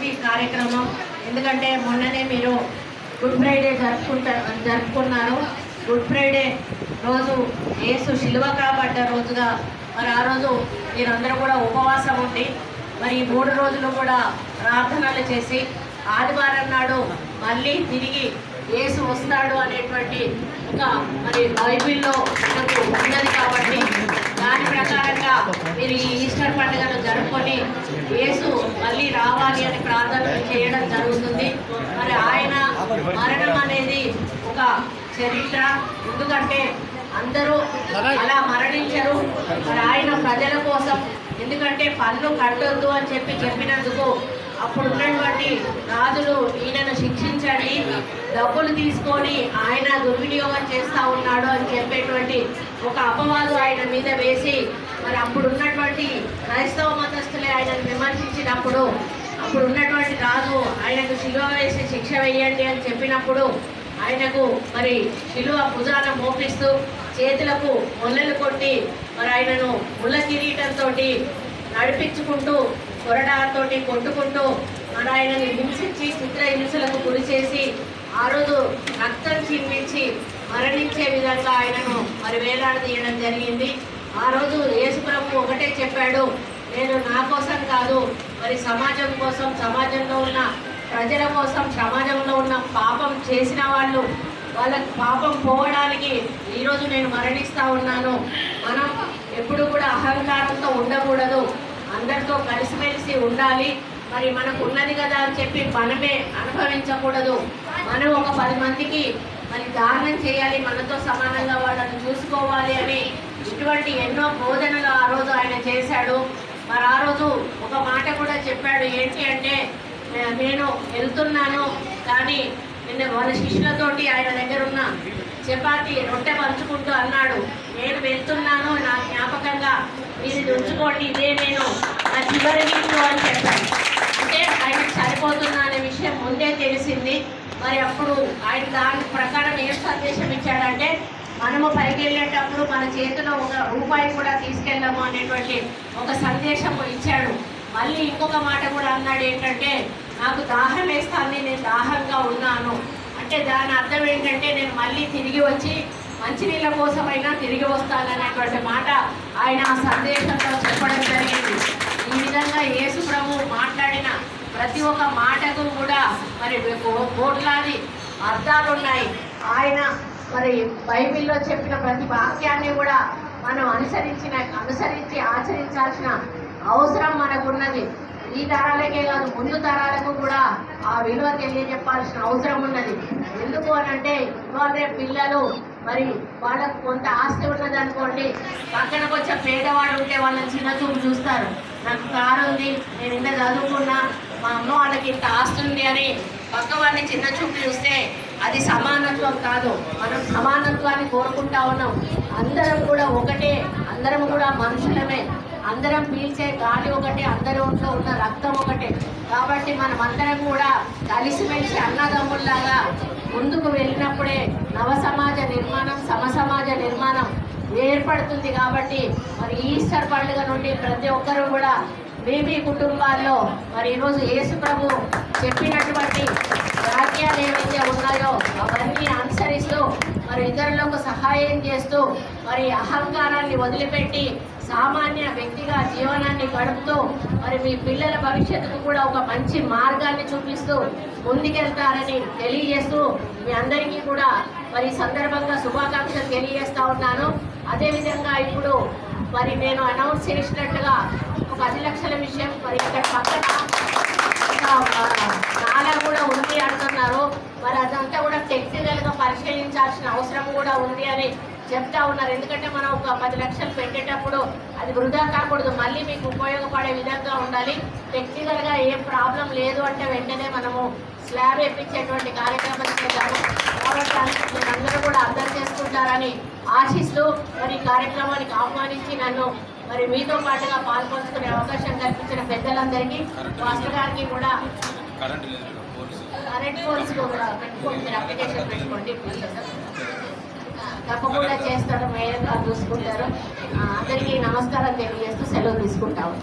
మంచి కార్యక్రమం. ఎందుకంటే మొన్ననే మీరు గుడ్ ఫ్రైడే జరుపుకున్నారు. గుడ్ ఫ్రైడే రోజు యేసు శిలువ కాబడ్డ రోజుగా మరి ఆ రోజు మీరందరూ కూడా ఉపవాసం ఉండి మరి 3 రోజులు కూడా ప్రార్థనలు చేసి ఆదివారం నాడు మళ్ళీ తిరిగి యేసు వస్తాడు అనేటువంటి ఒక మరి బైబిల్లో మనకు ఉన్నది కాబట్టి దాని ప్రకారంగా మీరు ఈ ఈస్టర్ పండుగను జరుపుకొని యేసు మళ్ళీ రావాలి అని ప్రార్థనలు చేయడం జరుగుతుంది. మరి ఆయన మరణం అనేది ఒక చరిత్ర. ఎందుకంటే అందరూ అలా మరణించరు. మరి ఆయన ప్రజల కోసం, ఎందుకంటే పన్ను కట్టొద్దు అని చెప్పినందుకు అప్పుడు ఉన్నటువంటి రాజులు ఈయనను శిక్షించండి, డబ్బులు తీసుకొని ఆయన దుర్వినియోగం చేస్తూ ఉన్నాడు అని చెప్పేటువంటి ఒక అపవాదు ఆయన మీద వేసి మరి అప్పుడు ఉన్నటువంటి క్రైస్తవ మతస్థులే ఆయనను విమర్శించినప్పుడు అప్పుడు ఉన్నటువంటి రాజు ఆయనకు శిలువ వేసి శిక్ష వేయండి అని చెప్పినప్పుడు ఆయనకు మరి శిలువ భుజాన మోపిస్తూ చేతులకు మొల్లలు కొట్టి మరి ఆయనను ముళ్ళ కిరీటంతో నడిపించుకుంటూ కొరడాతో కొట్టుకుంటూ మరి ఆయనని హింసించి చిత్ర హింసలకు గురి చేసి ఆ రోజు రక్తం చిందించి మరణించే విధంగా ఆయనను మరి వేలాడదీయడం జరిగింది. ఆ రోజు యేసు ప్రభు ఒకటే చెప్పాడు, నేను నా కోసం కాదు మరి సమాజం కోసం, సమాజంలో ఉన్న ప్రజల కోసం, సమాజంలో ఉన్న పాపం చేసిన వాళ్ళ పాపం పోవడానికి ఈరోజు నేను మరణిస్తూ ఉన్నాను. మనం ఎప్పుడు కూడా అహంకారంతో ఉండకూడదు, అందరితో కలిసిమెలిసి ఉండాలి. మరి మనకు ఉన్నది కదా అని చెప్పి మనమే అనుభవించకూడదు. మనం ఒక 10 మందికి మరి దానం చేయాలి, మనతో సమానంగా వాళ్ళని చూసుకోవాలి అని ఇటువంటి ఎన్నో బోధనలు ఆ రోజు ఆయన చేశాడు. మరి ఆ రోజు ఒక మాట కూడా చెప్పాడు, ఏంటి అంటే నేను వెళ్తున్నాను కానీ నిన్న వాళ్ళ శిష్యులతోటి ఆయన దగ్గర ఉన్న చపాతి రొట్టె పంచుకుంటూ అన్నాడు, నేను వెళ్తున్నాను, నా జ్ఞాపకంగా మీరు ఉంచుకోండి, ఇదే నేను నా చివరి వీక్లో అని చెప్పాను. అంటే ఆయన చనిపోతున్నా అనే విషయం ముందే తెలిసింది. మరి అప్పుడు ఆయన దాని ప్రకారం ఏ సందేశం ఇచ్చాడంటే మనము పైకి వెళ్ళేటప్పుడు మన చేతిలో 1 రూపాయి కూడా తీసుకెళ్ళము అనేటువంటి ఒక సందేశం ఇచ్చాడు. మళ్ళీ ఇంకొక మాట కూడా అన్నాడు, ఏంటంటే నాకు దాహం వేస్తాను, నేను దాహంగా ఉన్నాను అంటే దాని అర్థం ఏంటంటే నేను మళ్ళీ తిరిగి వచ్చి మంచినీళ్ళ కోసమైనా తిరిగి వస్తాననేటువంటి మాట ఆయన ఆ సందేశంలో చెప్పడం జరిగింది. ఈ విధంగా యేసు ప్రభు మాట్లాడిన ప్రతి ఒక్క మాటకు కూడా మరి కోట్లాది అర్థాలు ఉన్నాయి. ఆయన మరి బైబిల్లో చెప్పిన ప్రతి వాక్యాన్ని కూడా మనం అనుసరించి ఆచరించాల్సిన అవసరం మనకున్నది. ఈ తరాలకే కాదు, ముందు తరాలకు కూడా ఆ విలువ తెలియజెప్పాల్సిన అవసరం ఉన్నది. ఎందుకు అనంటే ఇవాళ పిల్లలు మరి వాళ్ళకు కొంత ఆస్తి ఉన్నది అనుకోండి, పక్కన కొంచెం పేదవాడు ఉంటే వాళ్ళని చిన్న చూపు చూస్తారు. నాకు కారు ఉంది, నేను ఇంత చదువుకున్నా, మా అమ్మ వాళ్ళకి ఇంత ఆస్తి ఉంది అని పక్క వాళ్ళని చిన్న చూపు చూస్తే అది సమానత్వం కాదు. మనం సమానత్వాన్ని కోరుకుంటా ఉన్నాం. అందరం కూడా ఒకటే, అందరం కూడా మనుషులమే, అందరం పీల్చే గాలి ఒకటే, అందరి ఒంట్లో ఉన్న రక్తం ఒకటే. కాబట్టి మనం అందరం కూడా కలిసిమెలిసి అన్నదమ్ముల్లాగా ముందుకు వెళ్ళినప్పుడే నవ సమాజ నిర్మాణం, సమసమాజ నిర్మాణం ఏర్పడుతుంది. కాబట్టి మరి ఈస్టర్ పండుగ నుండి ప్రతి ఒక్కరూ కూడా మీ కుటుంబాల్లో మరి ఈరోజు యేసు ప్రభు చెప్పినటువంటి వాక్యాలు ఏవైతే ఉన్నాయో అవన్నీ అనుసరిస్తూ మరి ఇతరులకు సహాయం చేస్తూ మరి అహంకారాన్ని వదిలిపెట్టి సామాన్య వ్యక్తిగా జీవనాన్ని గడుపుతూ మరి మీ పిల్లల భవిష్యత్తుకు కూడా ఒక మంచి మార్గాన్ని చూపిస్తూ ముందుకెళ్తారని తెలియజేస్తూ మీ అందరికీ కూడా మరి సందర్భంగా శుభాకాంక్షలు తెలియజేస్తా ఉన్నాను. అదేవిధంగా ఇప్పుడు మరి నేను అనౌన్స్ చేసినట్టుగా 10 లక్షల విషయం మరి ఇక్కడ పక్కన నాలా కూడా ఉంది అంటున్నారు. మరి అదంతా కూడా టెక్నికల్గా పరిశీలించాల్సిన అవసరం కూడా ఉంది అని చెప్తా ఉన్నారు. ఎందుకంటే మనం ఒక 10 లక్షలు పెట్టేటప్పుడు అది వృధా కాకూడదు, మళ్ళీ మీకు ఉపయోగపడే విధంగా ఉండాలి. టెక్నికల్గా ఏం ప్రాబ్లం లేదు అంటే వెంటనే మనము స్లాబ్ వేయించేటువంటి కార్యక్రమం చేద్దాము. కాబట్టి మీరందరూ కూడా అర్థం చేసుకుంటారని ఆశిస్తూ మరి కార్యక్రమానికి ఆహ్వానించి నన్ను మరి మీతో పాటుగా పాల్పంచుకునే అవకాశం కల్పించిన పెద్దలందరికీ, మాస్టర్ గారికి కూడా కరెంట్ పోల్స్ కూడా పెట్టుకోండి, మీరు అప్లికేషన్ పెట్టుకోండి, తప్పకుండా చేస్తారు, మేయర్ గారు చూసుకుంటారు. అందరికీ నమస్కారం తెలియజేస్తూ సెలవు తీసుకుంటాము.